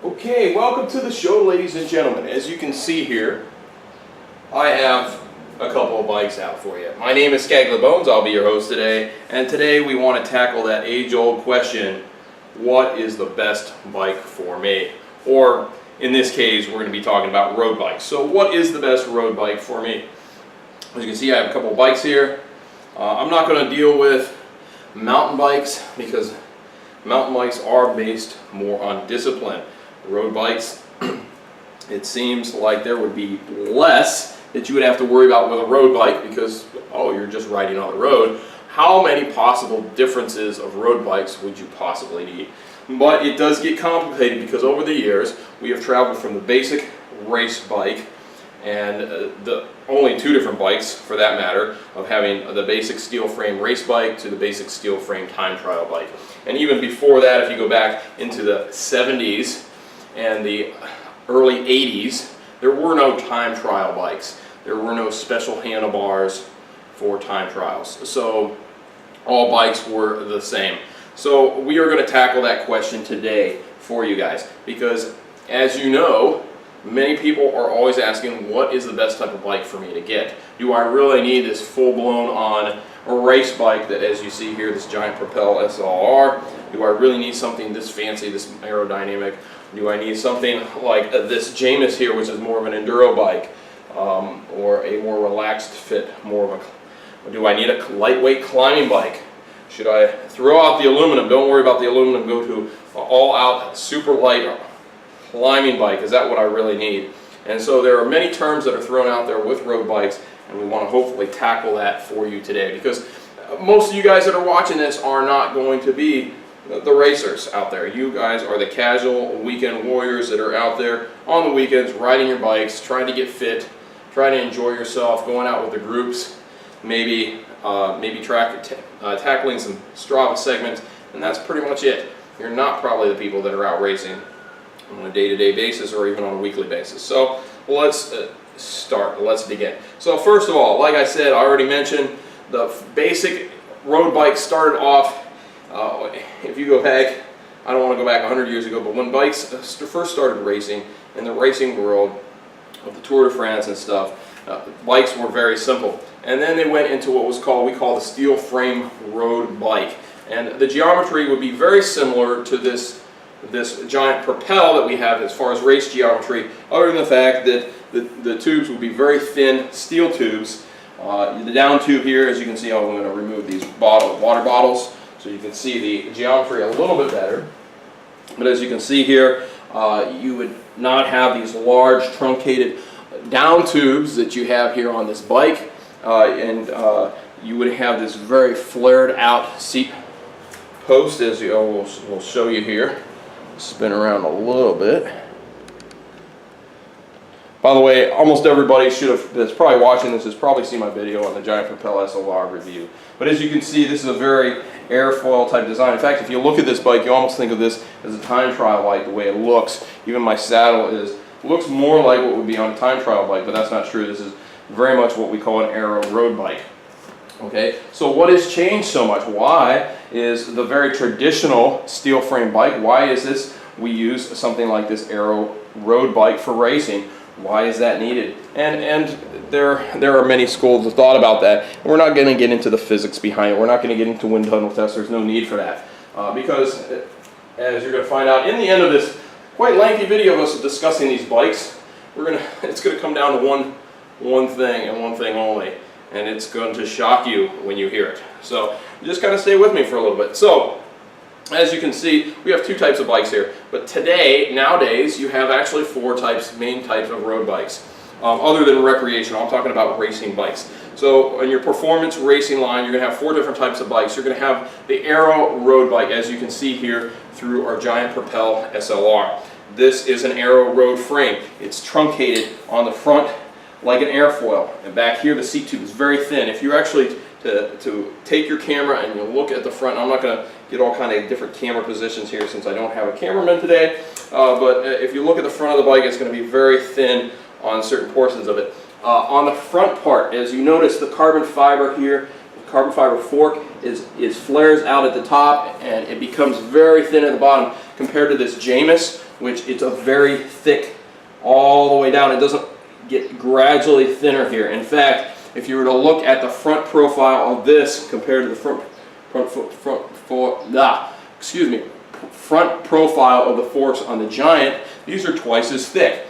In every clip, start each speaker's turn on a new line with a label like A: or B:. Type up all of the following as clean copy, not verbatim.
A: Okay, welcome to the show, ladies and gentlemen. As you can see here, I have a couple of bikes out for you. My name is Skagly Bones. I'll be your host today, and today we want to tackle that age-old question: what is the best bike for me? Or in this case, we're going to be talking about road bikes. So what is the best road bike for me? As you can see, I have a couple of bikes here. I'm not going to deal with mountain bikes because mountain bikes are based more on discipline. Road bikes, it seems like there would be less that you would have to worry about with a road bike because, oh, you're just riding on the road. How many possible differences of road bikes would you possibly need? But it does get complicated because over the years we have traveled from the basic race bike and the only two different bikes for that matter, of having the basic steel frame race bike to the basic steel frame time trial bike. And even before that, if you go back into the 70s and the early 80s, there were no time trial bikes. There were no special handlebars for time trials. So all bikes were the same. So we are going to tackle that question today for you guys because, as you know, many people are always asking, what is the best type of bike for me to get? Do I really need this full-blown on a race bike that, as you see here, this giant Propel SLR? Do I really need something this fancy, this aerodynamic? Do I need something like this Jamis here, which is more of an enduro bike, or a more relaxed fit, do I need a lightweight climbing bike? Should I throw out the aluminum? Don't worry about the aluminum, go to all-out super light climbing bike. Is that what I really need? And so there are many terms that are thrown out there with road bikes, and we want to hopefully tackle that for you today because most of you guys that are watching this are not going to be the racers out there. You guys are the casual weekend warriors that are out there on the weekends riding your bikes, trying to get fit, trying to enjoy yourself, going out with the groups, maybe tackling some Strava segments, and that's pretty much it. You're not probably the people that are out racing on a day-to-day basis or even on a weekly basis. So let's start. Let's begin. So first of all, like I said, I already mentioned, the basic road bike started off, if you go back, I don't want to go back 100 years ago, but when bikes first started racing in the racing world of the Tour de France and stuff, bikes were very simple. And then they went into what we call the steel frame road bike. And the geometry would be very similar to this giant Propel that we have as far as race geometry, other than the fact that the tubes would be very thin steel tubes. The down tube here, as you can see, I'm going to remove these water bottles so you can see the geometry a little bit better. But as you can see here, you would not have these large truncated down tubes that you have here on this bike, and you would have this very flared out seat post, as we'll show you here. Spin around a little bit. By the way, almost everybody that's probably watching this has probably seen my video on the giant Propel SLR review. But as you can see, this is a very airfoil type design. In fact, if you look at this bike, you almost think of this as a time trial bike, the way it looks. Even my saddle looks more like what would be on a time trial bike, but that's not true. This is very much what we call an aero road bike. Okay, so what has changed so much? Why is the very traditional steel frame bike, why is this, we use something like this aero road bike for racing? Why is that needed? And there are many schools of thought about that. And we're not going to get into the physics behind it. We're not going to get into wind tunnel tests. There's no need for that. Because, as you're going to find out in the end of this quite lengthy video of us discussing these bikes, it's going to come down to one thing and one thing only. And it's going to shock you when you hear it. So just kind of stay with me for a little bit. So as you can see, we have two types of bikes here. But nowadays, you have actually four main types of road bikes. Other than recreational, I'm talking about racing bikes. So in your performance racing line, you're going to have four different types of bikes. You're going to have the aero road bike, as you can see here through our giant Propel SLR. This is an aero road frame. It's truncated on the front like an airfoil, and back here the seat tube is very thin. If you actually to take your camera and you look at the front, I'm not going to get all kind of different camera positions here since I don't have a cameraman today, but if you look at the front of the bike, it's going to be very thin on certain portions of it. On the front part, as you notice, the carbon fiber here, the carbon fiber fork flares out at the top and it becomes very thin at the bottom. compared to this Jamis, which it's a very thick all the way down. It doesn't get gradually thinner here. In fact, if you were to look at the front profile of this compared to the front profile of the forks on the Giant, these are twice as thick.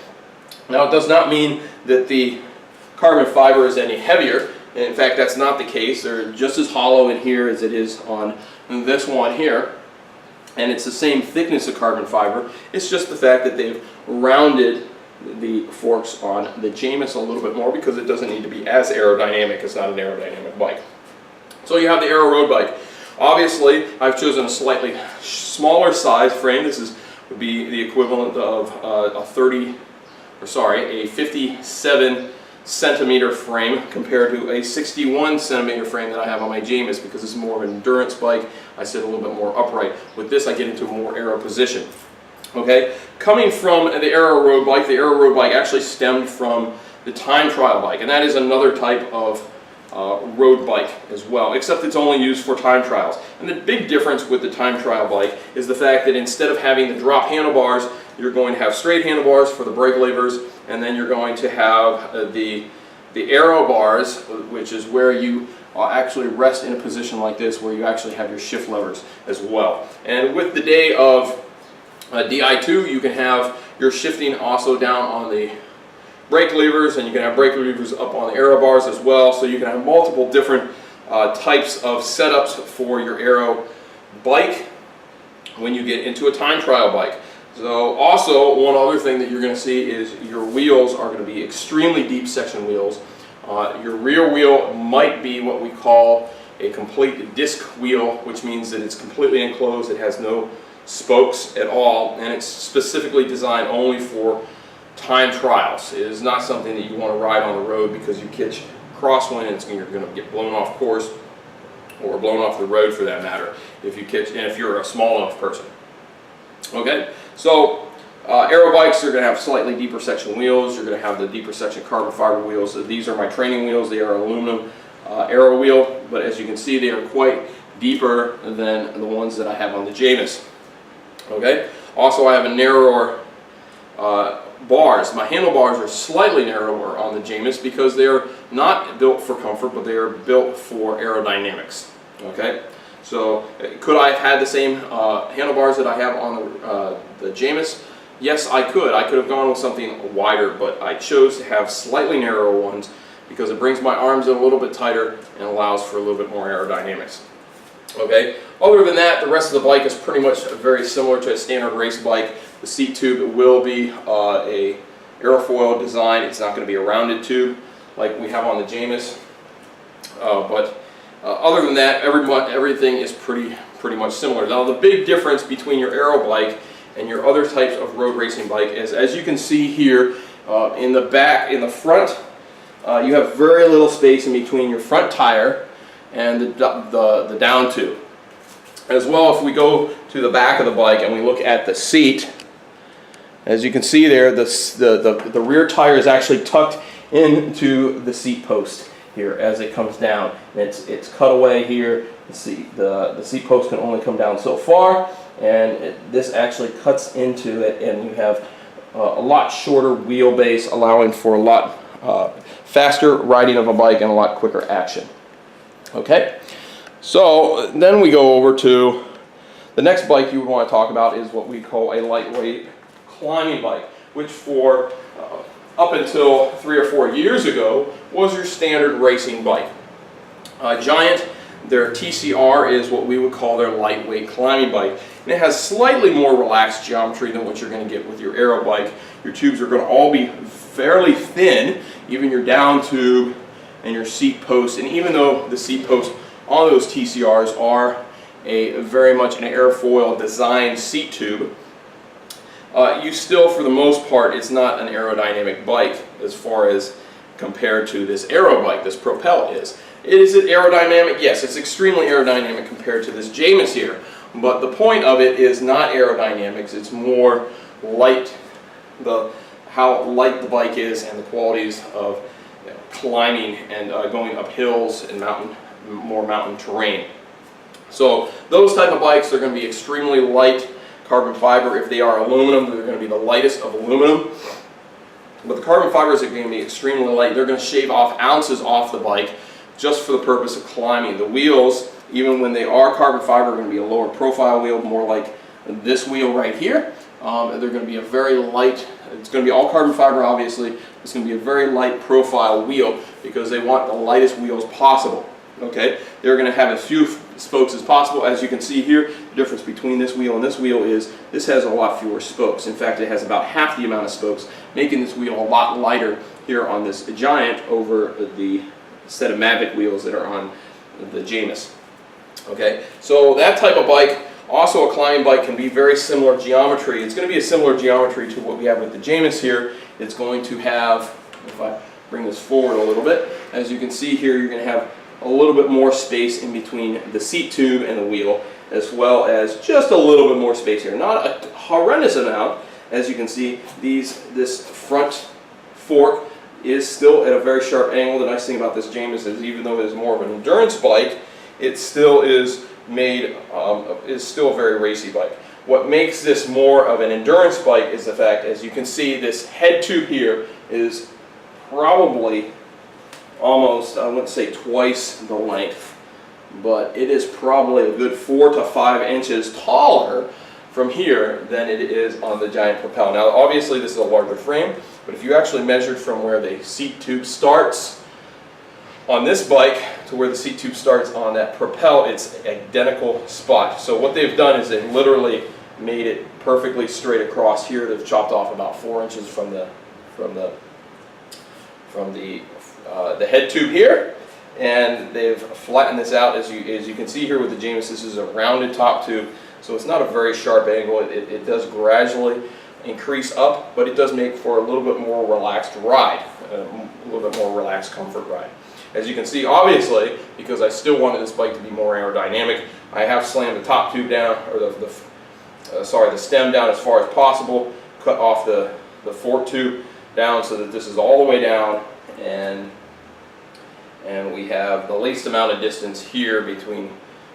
A: Now, it does not mean that the carbon fiber is any heavier. In fact, that's not the case. They're just as hollow in here as it is on this one here. And it's the same thickness of carbon fiber. It's just the fact that they've rounded the forks on the Jamis a little bit more because it doesn't need to be as aerodynamic. It's not an aerodynamic bike. So you have the Aero Road Bike. Obviously, I've chosen a slightly smaller size frame. This would be the equivalent of a 57 centimeter frame compared to a 61 centimeter frame that I have on my Jamis, because this is more of an endurance bike. I sit a little bit more upright. With this, I get into a more aero position. Okay, coming from the Aero Road Bike, the Aero Road Bike actually stemmed from the time trial bike, and that is another type of road bike as well, except it's only used for time trials. And the big difference with the time trial bike is the fact that instead of having the drop handlebars, you're going to have straight handlebars for the brake levers, and then you're going to have the aero bars, which is where you actually rest in a position like this, where you actually have your shift levers as well. And with the day of Di2, you can have your shifting also down on the brake levers, and you can have brake levers up on the aero bars as well. So you can have multiple different types of setups for your aero bike when you get into a time trial bike. So also, one other thing that you're going to see is your wheels are going to be extremely deep section wheels. Your rear wheel might be what we call a complete disc wheel, which means that it's completely enclosed. It has no spokes at all, and it's specifically designed only for time trials. It is not something that you want to ride on the road because you catch crosswind and you're going to get blown off course, or blown off the road for that matter, if you're a small enough person. Okay, so aero bikes are going to have slightly deeper section wheels. You're going to have the deeper section carbon fiber wheels. These are my training wheels. They are aluminum aero wheel, but as you can see, they are quite deeper than the ones that I have on the Jamis. Okay, also I have a narrower bars. My handlebars are slightly narrower on the Jamis because they are not built for comfort, but they are built for aerodynamics. Okay, so could I have had the same handlebars that I have on the Jamis? Yes, I could. I could have gone with something wider, but I chose to have slightly narrower ones because it brings my arms in a little bit tighter and allows for a little bit more aerodynamics. Okay, other than that, the rest of the bike is pretty much very similar to a standard race bike. The seat tube will be a aerofoil design. It's not going to be a rounded tube like we have on the Jamis. But other than that, everything is pretty much similar. Now, the big difference between your aero bike and your other types of road racing bike is, as you can see here, in the front, you have very little space in between your front tire and the down tube. As well, if we go to the back of the bike and we look at the seat, as you can see there, the rear tire is actually tucked into the seat post here as it comes down. It's cut away here. The seat post can only come down so far, and this actually cuts into it, and you have a lot shorter wheelbase, allowing for a lot faster riding of a bike and a lot quicker action. Okay, so then we go over to the next bike you would want to talk about is what we call a lightweight climbing bike, which for up until 3 or 4 years ago was your standard racing bike. Giant, their TCR is what we would call their lightweight climbing bike, and it has slightly more relaxed geometry than what you're going to get with your aero bike. Your tubes are going to all be fairly thin, even your down tube and your seat post. And even though the seat posts on those TCRs are very much an airfoil designed seat tube, you still, for the most part, it's not an aerodynamic bike as far as compared to this aero bike, this Propel is. Is it aerodynamic? Yes, it's extremely aerodynamic compared to this Jamis here. But the point of it is not aerodynamics, it's more light, how light the bike is and the qualities of climbing and going up hills and more mountain terrain. So those type of bikes are going to be extremely light carbon fiber. If they are aluminum, they're going to be the lightest of aluminum. But the carbon fibers are going to be extremely light. They're going to shave off ounces off the bike just for the purpose of climbing. The wheels, even when they are carbon fiber, are going to be a lower profile wheel, more like this wheel right here. They're going to be a very light, it's going to be all carbon fiber obviously. It's going to be a very light profile wheel because they want the lightest wheels possible. Okay, they're going to have as few spokes as possible. As you can see here, the difference between this wheel and this wheel is this has a lot fewer spokes. In fact, it has about half the amount of spokes, making this wheel a lot lighter here on this Giant over the set of Mavic wheels that are on the Jamis. Okay, so that type of bike, also a climbing bike, can be very similar geometry. It's going to be a similar geometry to what we have with the Jamis here. It's going to have, if I bring this forward a little bit, as you can see here, you're going to have a little bit more space in between the seat tube and the wheel, as well as just a little bit more space here. Not a horrendous amount. As you can see, this front fork is still at a very sharp angle. The nice thing about this Jamis is even though it is more of an endurance bike, it still is still a very racy bike. What makes this more of an endurance bike is the fact, as you can see, this head tube here is probably almost, I wouldn't say twice the length, but it is probably a good 4 to 5 inches taller from here than it is on the Giant Propel. Now obviously this is a larger frame, but if you actually measured from where the seat tube starts on this bike to where the seat tube starts on that Propel, it's an identical spot. So what they've done is they've literally made it perfectly straight across here. They've chopped off about 4 inches from the head tube here, and they've flattened this out. As you can see here with the Jamis, this is a rounded top tube, so it's not a very sharp angle. It does gradually increase up, but it does make for a little bit more relaxed ride, a little bit more relaxed comfort ride. As you can see, obviously, because I still wanted this bike to be more aerodynamic, I have slammed the top tube down, or the stem down as far as possible, cut off the fork tube down so that this is all the way down, and we have the least amount of distance here between,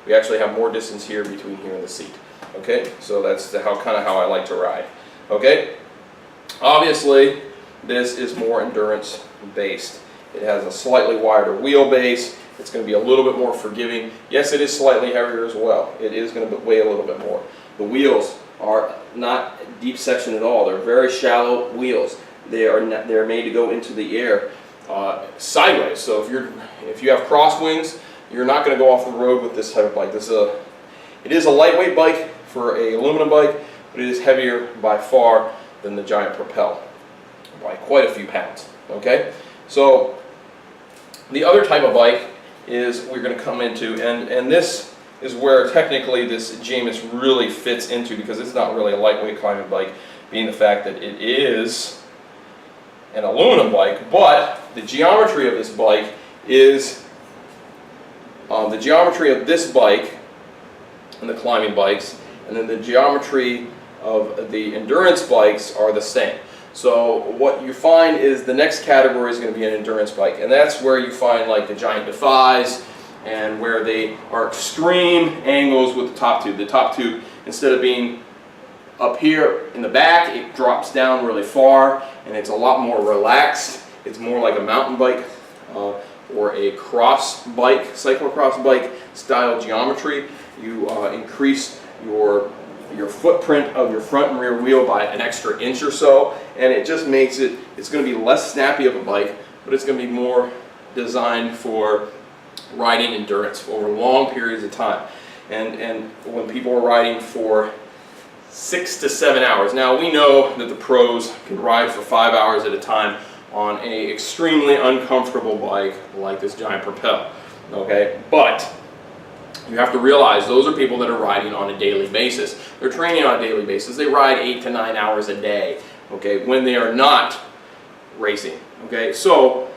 A: we actually have more distance here between here and the seat. Okay, so that's kind of how I like to ride. Okay, obviously this is more endurance based. It has a slightly wider wheelbase. It's going to be a little bit more forgiving. Yes, it is slightly heavier as well. It is going to weigh a little bit more. The wheels are not deep section at all. They're very shallow wheels. They're made to go into the air sideways. So if you have crosswinds, you're not going to go off the road with this type of bike. It is a lightweight bike for an aluminum bike, but it is heavier by far than the Giant Propel by quite a few pounds. Okay, so the other type of bike is we're going to come into, and this is where technically this Jamis really fits into, because it's not really a lightweight climbing bike, being the fact that it is an aluminum bike, but the geometry of this bike is the geometry of this bike and the climbing bikes, and then the geometry of the endurance bikes are the same. So what you find is the next category is going to be an endurance bike, and that's where you find like the Giant Defies, and where they are extreme angles with the top tube. The top tube, instead of being up here in the back, it drops down really far, and it's a lot more relaxed. It's more like a mountain bike or a cross bike, cyclocross bike style geometry. You increase your footprint of your front and rear wheel by an extra inch or so, and it just makes it, it's going to be less snappy of a bike, but it's going to be more designed for riding endurance over long periods of time. And when people are riding for 6 to 7 hours, now we know that the pros can ride for 5 hours at a time on an extremely uncomfortable bike like this Giant Propel. Okay, but you have to realize those are people that are riding on a daily basis. They're training on a daily basis. They ride 8 to 9 hours a day, okay, when they are not racing. Okay, so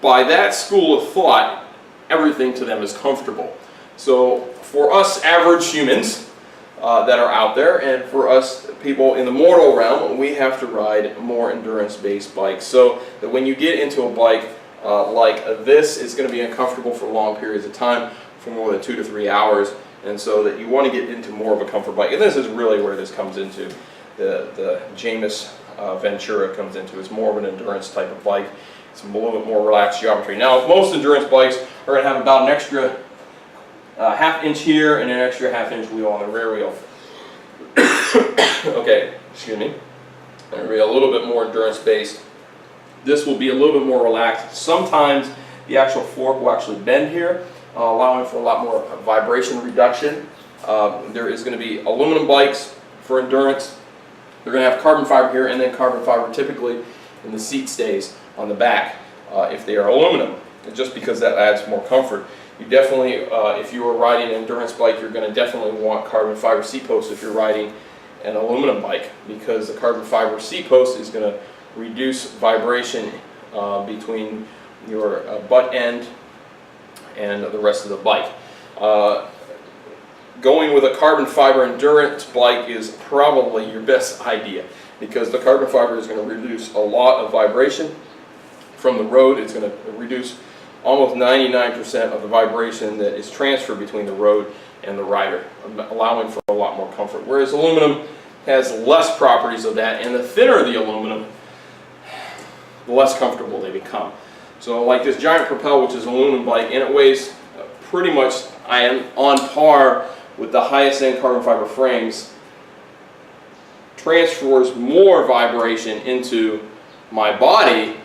A: by that school of thought, everything to them is comfortable. So for us average humans that are out there, and for us people in the mortal realm, we have to ride more endurance-based bikes. So that when you get into a bike like this, it's going to be uncomfortable for long periods of time, for more than 2 to 3 hours. and so that you want to get into more of a comfort bike. And this is really where this comes into. The Jamis Ventura comes into. It's more of an endurance type of bike. It's a little bit more relaxed geometry. Now, most endurance bikes are going to have about an extra ½ inch here and an extra ½ inch wheel on the rear wheel. Okay, excuse me. It'll be a little bit more endurance based. This will be a little bit more relaxed. Sometimes the actual fork will actually bend here, allowing for a lot more vibration reduction. There is going to be aluminum bikes for endurance. They're going to have carbon fiber here, and then carbon fiber typically in the seat stays on the back if they are aluminum, just because that adds more comfort. You definitely, if you are riding an endurance bike, you're going to definitely want carbon fiber seat posts if you're riding an aluminum bike, because the carbon fiber seat post is going to reduce vibration between your butt end and the rest of the bike. Going with a carbon fiber endurance bike is probably your best idea, because the carbon fiber is going to reduce a lot of vibration from the road. It's going to reduce almost 99% of the vibration that is transferred between the road and the rider, allowing for a lot more comfort. Whereas aluminum has less properties of that, and the thinner the aluminum, the less comfortable they become. So like this giant Propel, which is an aluminum bike, and it weighs pretty much, I am on par with the highest end carbon fiber frames, transfers more vibration into my body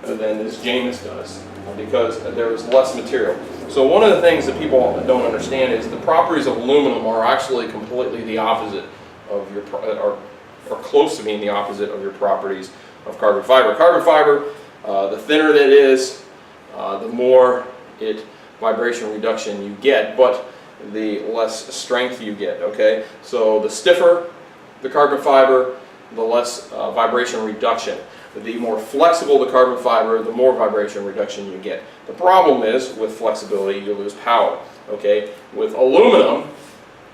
A: than this Jamis does, because there is less material. So one of the things that people don't understand is the properties of aluminum are actually completely the opposite of your, or close to being the opposite of your properties of carbon fiber. Carbon fiber, the thinner that is, the more vibration reduction you get, but the less strength you get, okay? So the stiffer the carbon fiber, the less vibration reduction. The more flexible the carbon fiber, the more vibration reduction you get. The problem is, with flexibility, you lose power, okay? With aluminum,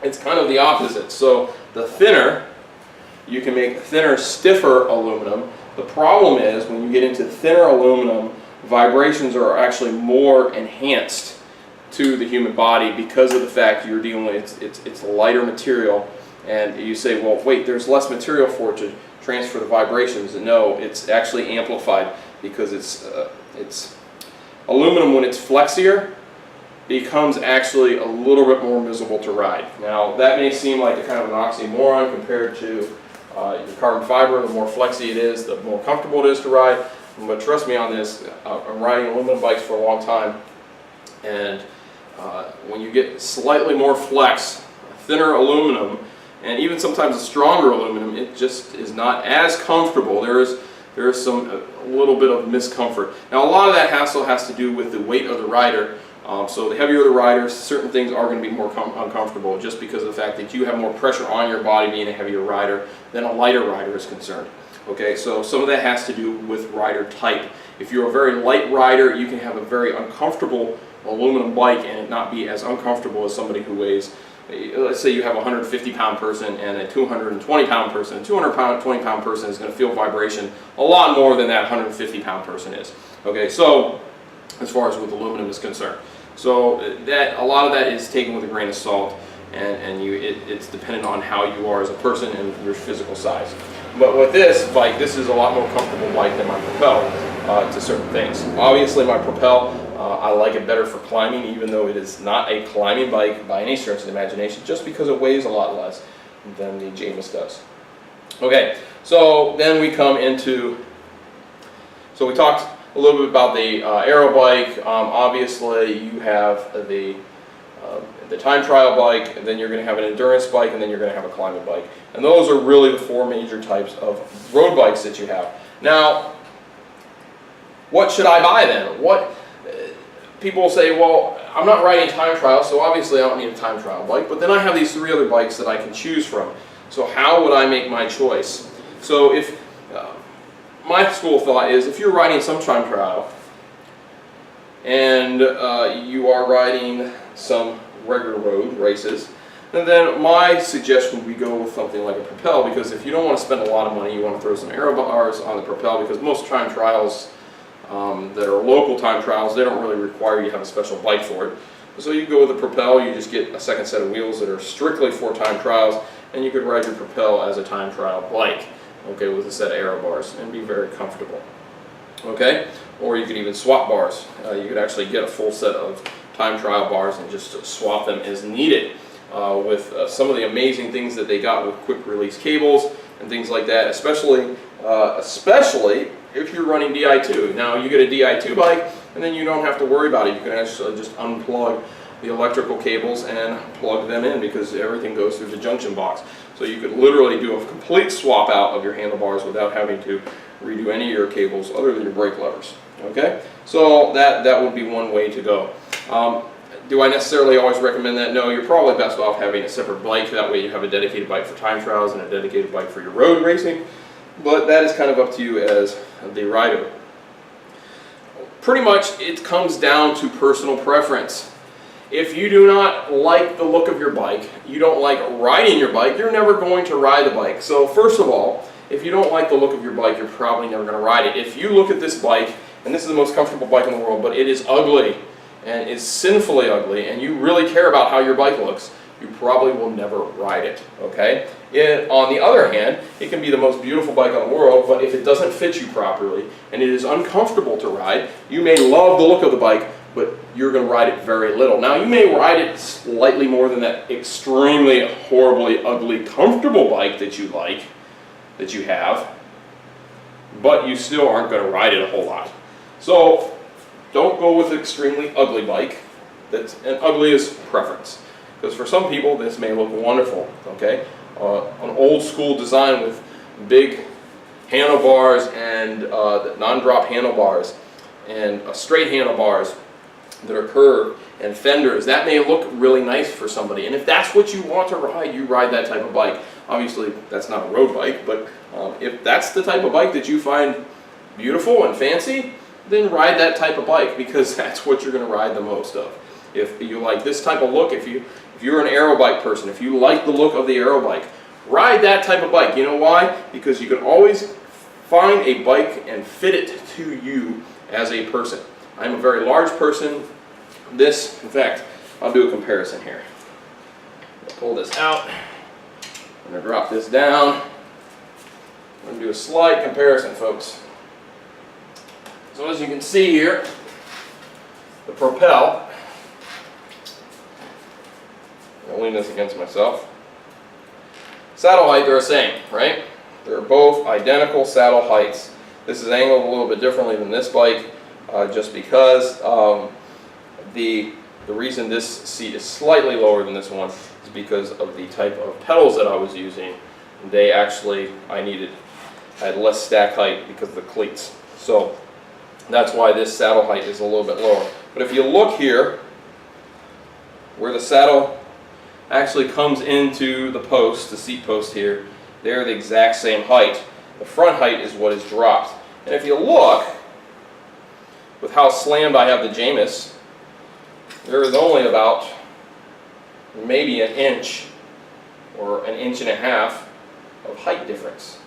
A: it's kind of the opposite. So the thinner, you can make thinner, stiffer aluminum. The problem is, when you get into thinner aluminum, vibrations are actually more enhanced to the human body because of the fact you're dealing with it's a lighter material, and you say, well, wait, there's less material for it to transfer the vibrations. And no, it's actually amplified, because it's aluminum, when it's flexier, becomes actually a little bit more miserable to ride. Now that may seem like a kind of an oxymoron compared to your carbon fiber. The more flexy it is, the more comfortable it is to ride. But trust me on this, I'm riding aluminum bikes for a long time, and when you get slightly more flex, thinner aluminum, and even sometimes a stronger aluminum, it just is not as comfortable. There is a little bit of miscomfort. Now a lot of that hassle has to do with the weight of the rider. So the heavier the rider, certain things are going to be more uncomfortable, just because of the fact that you have more pressure on your body being a heavier rider than a lighter rider is concerned. Okay, so some of that has to do with rider type. If you're a very light rider, you can have a very uncomfortable aluminum bike and it not be as uncomfortable as somebody who weighs, let's say you have a 150-pound person and a 220-pound person. A 220-pound person is going to feel vibration a lot more than that 150-pound person is. Okay, so as far as with aluminum is concerned. So that, a lot of that is taken with a grain of salt, and it's dependent on how you are as a person and your physical size. But with this bike, this is a lot more comfortable bike than my Propel to certain things. Obviously my Propel, I like it better for climbing, even though it is not a climbing bike by any stretch of the imagination, just because it weighs a lot less than the Jamis does. Okay, so then we come into, so we talked a little bit about the aero bike. Obviously you have the time trial bike, and then you're going to have an endurance bike, and then you're going to have a climbing bike. And those are really the four major types of road bikes that you have. Now, what should I buy then? People will say, well, I'm not riding time trial, so obviously I don't need a time trial bike, but then I have these three other bikes that I can choose from. So how would I make my choice? So if my school of thought is, if you're riding some time trial and you are riding some regular road races, and then my suggestion would be go with something like a Propel, because if you don't want to spend a lot of money, you want to throw some aero bars on the Propel, because most time trials that are local time trials, they don't really require you to have a special bike for it. So you go with the Propel, you just get a second set of wheels that are strictly for time trials, and you could ride your Propel as a time trial bike, okay, with a set of aero bars, and be very comfortable. Okay, or you could even swap bars. You could actually get a full set of time trial bars and just swap them as needed with some of the amazing things that they got with quick release cables and things like that, especially if you're running Di2. Now you get a Di2 bike and then you don't have to worry about it. You can actually just unplug the electrical cables and plug them in because everything goes through the junction box. So you could literally do a complete swap out of your handlebars without having to redo any of your cables other than your brake levers. Okay, so that would be one way to go. Do I necessarily always recommend that? No, you're probably best off having a separate bike. That way you have a dedicated bike for time trials and a dedicated bike for your road racing. But that is kind of up to you as the rider. Pretty much it comes down to personal preference. If you do not like the look of your bike, you don't like riding your bike, you're never going to ride the bike. So first of all, if you don't like the look of your bike, you're probably never going to ride it. If you look at this bike, and this is the most comfortable bike in the world, but it is ugly, and it's sinfully ugly, and you really care about how your bike looks, you probably will never ride it, okay? On the other hand, it can be the most beautiful bike in the world, but if it doesn't fit you properly, and it is uncomfortable to ride, you may love the look of the bike, but you're going to ride it very little. Now, you may ride it slightly more than that extremely, horribly, ugly, comfortable bike that you like, that you have, but you still aren't going to ride it a whole lot. So don't go with an extremely ugly bike. And ugly is preference, because for some people this may look wonderful. Okay, an old school design with big handlebars and non-drop handlebars and straight handlebars that are curved and fenders, that may look really nice for somebody, and if that's what you want to ride, you ride that type of bike. Obviously that's not a road bike, but if that's the type of bike that you find beautiful and fancy, then ride that type of bike, because that's what you're going to ride the most of. If you like this type of look, if you're an aero bike person, if you like the look of the aero bike, ride that type of bike. You know why? Because you can always find a bike and fit it to you as a person. I'm a very large person. In fact, I'll do a comparison here. I'll pull this out. I'm going to drop this down. I'm going to do a slight comparison, folks. So as you can see here, the Propel, I'll lean this against myself. Saddle height, they're the same, right? They're both identical saddle heights. This is angled a little bit differently than this bike, just because the reason this seat is slightly lower than this one is because of the type of pedals that I was using. They actually, I had less stack height because of the cleats. So that's why this saddle height is a little bit lower. But if you look here, where the saddle actually comes into the post, the seat post here, they're the exact same height. The front height is what is dropped. And if you look, with how slammed I have the Jamis, there is only about maybe an inch or an inch and a half of height difference.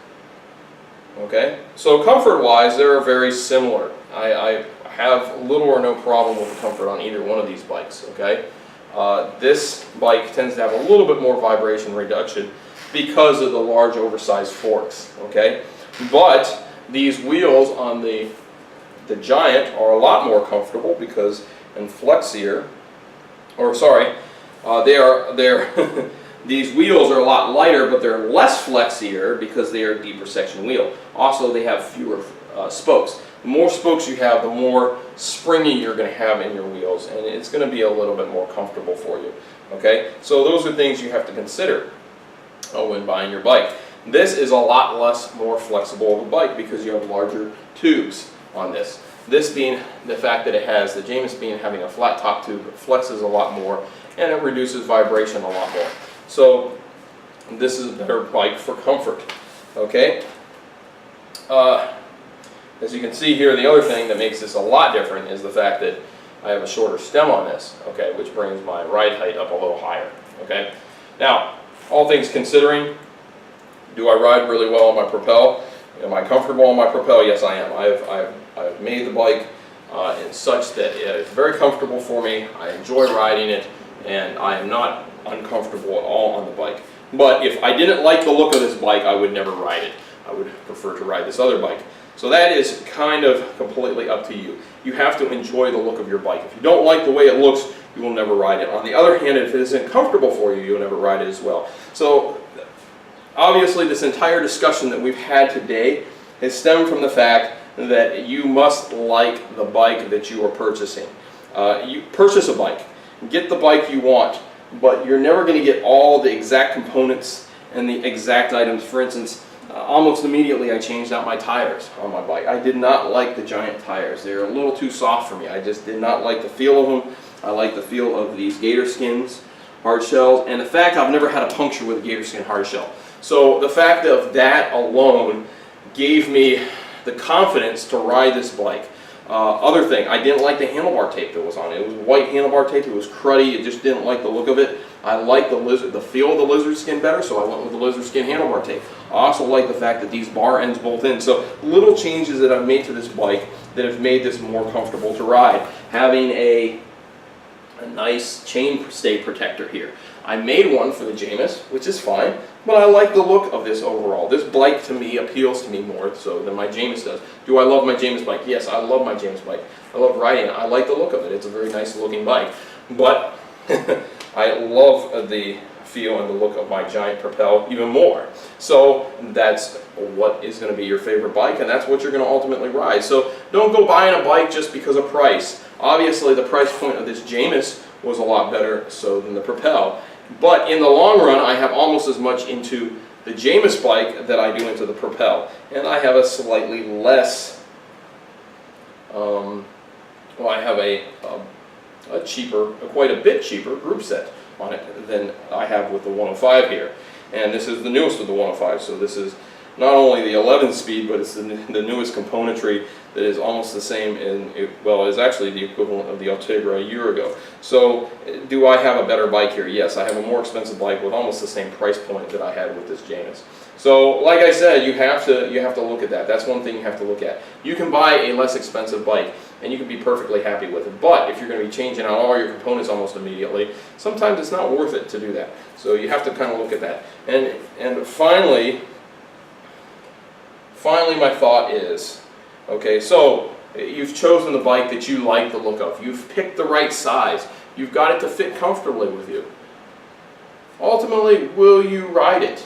A: Okay, so comfort-wise, they're very similar. I have little or no problem with the comfort on either one of these bikes. Okay, this bike tends to have a little bit more vibration reduction because of the large, oversized forks. Okay, but these wheels on the Giant are a lot more comfortable because and flexier, or sorry, they're these wheels are a lot lighter, but they're less flexier because they are a deeper section wheel. Also, they have fewer spokes. The more spokes you have, the more springy you're going to have in your wheels, and it's going to be a little bit more comfortable for you. Okay, so those are things you have to consider when buying your bike. This is a lot more flexible of a bike because you have larger tubes on this. This being the fact that it has the Jamis having a flat top tube, it flexes a lot more and it reduces vibration a lot more. So this is a better bike for comfort. Okay. As you can see here, the other thing that makes this a lot different is the fact that I have a shorter stem on this, okay, which brings my ride height up a little higher. Okay. Now, all things considering, do I ride really well on my Propel? Am I comfortable on my Propel? Yes, I am. I've made the bike and such that it's very comfortable for me. I enjoy riding it, and I am not uncomfortable at all on the bike. But if I didn't like the look of this bike, I would never ride it. I would prefer to ride this other bike. So that is kind of completely up to you. You have to enjoy the look of your bike. If you don't like the way it looks, you will never ride it. On the other hand, if it isn't comfortable for you, you'll never ride it as well. So obviously this entire discussion that we've had today has stemmed from the fact that you must like the bike that you are purchasing. You purchase a bike, get the bike you want, but you're never going to get all the exact components and the exact items. For instance, almost immediately I changed out my tires on my bike. I did not like the Giant tires. They're a little too soft for me. I just did not like the feel of them. I like the feel of these gator skins, hard shells, and the fact I've never had a puncture with a gator skin hard shell. So the fact of that alone gave me the confidence to ride this bike. Other thing, I didn't like the handlebar tape that was on it. It was white handlebar tape. It was cruddy. It just didn't like the look of it. I like the feel of the lizard skin better, so I went with the lizard skin handlebar tape. I also like the fact that these bar ends bolt in. So little changes that I've made to this bike that have made this more comfortable to ride. Having a nice chain stay protector here. I made one for the Jamis, which is fine, but I like the look of this overall. This bike to me appeals to me more so than my Jamis does. Do I love my Jamis bike? Yes, I love my Jamis bike. I love riding it. I like the look of it. It's a very nice looking bike. But I love the feel and the look of my Giant Propel even more. So that's what is going to be your favorite bike, and that's what you're going to ultimately ride. So don't go buying a bike just because of price. Obviously the price point of this Jamis was a lot better so than the Propel. But in the long run, I have almost as much into the Jamis bike that I do into the Propel. And I have a slightly less, I have a cheaper, quite a bit cheaper group set on it than I have with the 105 here. And this is the newest of the 105, so this is not only the 11 speed, but it's the newest componentry that is almost the same well, it's actually the equivalent of the Ultegra a year ago. So do I have a better bike here? Yes, I have a more expensive bike with almost the same price point that I had with this Jamis. So like I said, you have to look at that. That's one thing you have to look at. You can buy a less expensive bike and you can be perfectly happy with it. But if you're going to be changing out all your components almost immediately, sometimes it's not worth it to do that. So you have to kind of look at that. And finally my thought is, okay, so you've chosen the bike that you like the look of. You've picked the right size. You've got it to fit comfortably with you. Ultimately, will you ride it?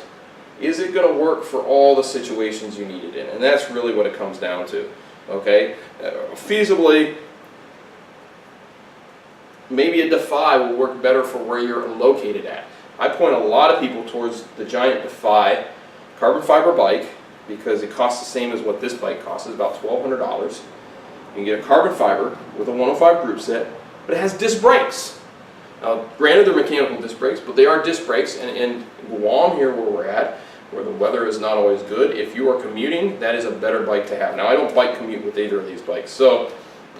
A: Is it going to work for all the situations you need it in? And that's really what it comes down to. Okay? Feasibly, maybe a Defy will work better for where you're located at. I point a lot of people towards the Giant Defy carbon fiber bike because it costs the same as what this bike costs. It's about $1,200. You can get a carbon fiber with a 105 group set, but it has disc brakes. Now, granted, they're mechanical disc brakes, but they are disc brakes, and in Guam, here where we're at, where the weather is not always good, if you are commuting, that is a better bike to have. Now, I don't bike commute with either of these bikes, so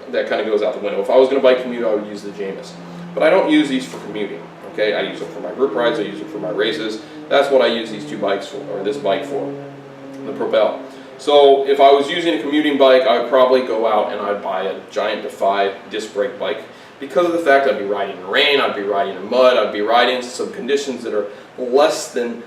A: that kind of goes out the window. If I was going to bike commute, I would use the Jamis. But I don't use these for commuting. Okay, I use them for my group rides, I use them for my races. That's what I use these two bikes for, or this bike for, the Propel. So if I was using a commuting bike, I would probably go out and I'd buy a Giant Defy disc brake bike because of the fact I'd be riding in rain, I'd be riding in mud, I'd be riding in some conditions that are less than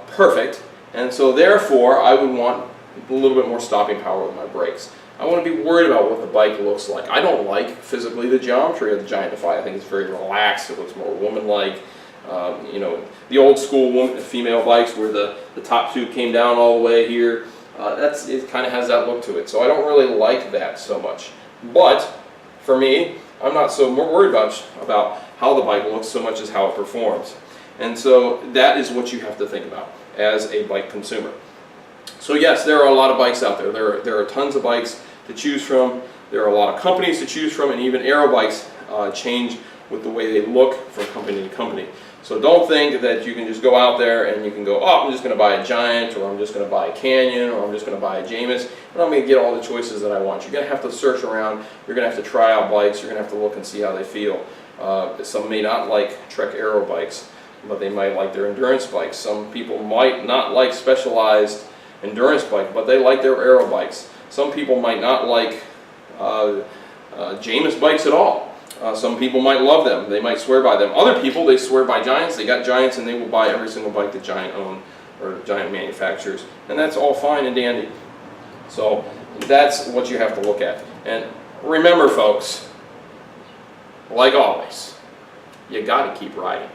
A: perfect, and so therefore I would want a little bit more stopping power with my brakes. I want to be worried about what the bike looks like. I don't like physically the geometry of the Giant Defy. I think it's very relaxed. It looks more woman-like. You know, the old school female bikes where the top tube came down all the way here. It kind of has that look to it. So I don't really like that so much. But for me, I'm not so worried about how the bike looks so much as how it performs. And so that is what you have to think about as a bike consumer. So yes, there are a lot of bikes out there. There are tons of bikes to choose from. There are a lot of companies to choose from, and even aero bikes change with the way they look from company to company. So don't think that you can just go out there and you can go, oh, I'm just going to buy a Giant, or I'm just going to buy a Canyon, or I'm just going to buy a Jamis, and I'm going to get all the choices that I want. You're going to have to search around. You're going to have to try out bikes. You're going to have to look and see how they feel. Some may not like Trek aero bikes, but they might like their endurance bikes. Some people might not like Specialized endurance bike, but they like their aero bikes. Some people might not like Jameis bikes at all. Some people might love them. They might swear by them. Other people, they swear by Giants. They got Giants and they will buy every single bike that Giant own or Giant manufactures. And that's all fine and dandy. So that's what you have to look at. And remember, folks, like always, you got to keep riding.